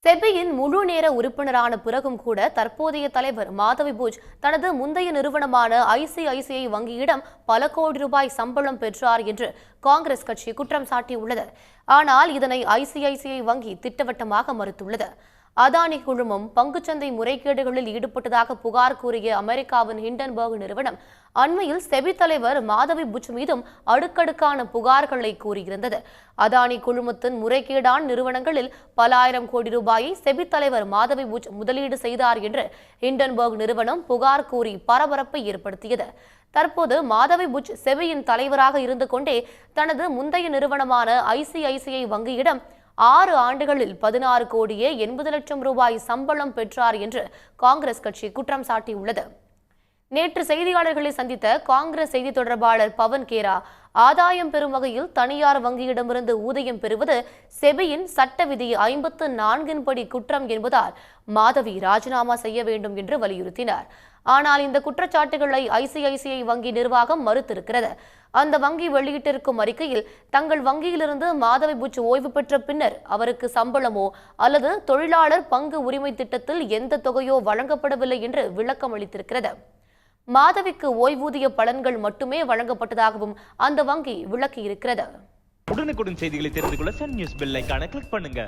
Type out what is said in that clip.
செபியின் முழு நேர உறுப்பினரான பிறகும் கூட தற்போதைய தலைவர் மாதவி பூஜ் தனது முந்தைய நிறுவனமான ஐசிஐசிஐ வங்கியிடம் பல கோடி ரூபாய் சம்பளம் பெற்றார் என்று காங்கிரஸ் கட்சி குற்றம் சாட்டியுள்ளது. ஆனால் இதனை ஐசிஐசிஐ வங்கி திட்டவட்டமாக மறுத்துள்ளது. அதானி குழுமம் பங்குச்சந்தை முறைகேடுகளில் ஈடுபட்டதாக புகார் கூறிய அமெரிக்காவின் ஹிண்டன்பர்க் நிறுவனம் அண்மையில் செபி தலைவர் மாதவி புஜ் மீதும் அடுக்கடுக்கான புகார்களை கூறியிருந்தது. அதானி குழுமத்தின் முறைகேடான நிறுவனங்களில் பல ஆயிரம் கோடி ரூபாயை செபி தலைவர் மாதவி புஜ் முதலீடு செய்தார் என்று ஹிண்டன்பர்க் நிறுவனம் புகார் கூறி பரபரப்பை ஏற்படுத்தியது. தற்போது மாதவி புஜ் செபியின் தலைவராக இருந்து கொண்டே தனது முந்தைய நிறுவனமான ஐசிஐசிஐ வங்கியிடம் 6 ஆண்டுகளில் 16 கோடியே 80 லட்சம் ரூபாய் சம்பளம் பெற்றார் என்று காங்கிரஸ் கட்சி குற்றம் சாட்டியுள்ளது. நேற்று செய்தியாளர்களை சந்தித்த காங்கிரஸ் செய்தி தொடர்பாளர் பவன் கேரா, ஆதாயம் பெறும் வகையில் தனியார் வங்கியிடமிருந்து ஊதியம் பெறுவது செபியின் சட்ட விதி 54 படி குற்றம் என்பதால் மாதவி ராஜினாமா செய்ய வேண்டும் என்று வலியுறுத்தினார். ஆனால் இந்த குற்றச்சாட்டுகளை ஐசிஐசிஐ வங்கி நிர்வாகம் மறுத்திருக்கிறது. அந்த வங்கி வெளியிட்டிருக்கும் அறிக்கையில் தங்கள் வங்கியிலிருந்து மாதவி புஜ் ஓய்வு பெற்ற பின்னர் அவருக்கு சம்பளமோ அல்லது தொழிலாளர் பங்கு உரிமை திட்டத்தில் எந்த தொகையோ வழங்கப்படவில்லை என்று விளக்கம் அளித்திருக்கிறது. மாதவிக்கு ஓய்வூதிய பலன்கள் மட்டுமே வழங்கப்பட்டதாகவும் அந்த வங்கி விளக்கியிருக்கிறது. உடனுக்குடன் செய்திகளை தெரிந்து கொள்ள சன் நியூஸ் பெல் ஐகானை கிளிக் பண்ணுங்க.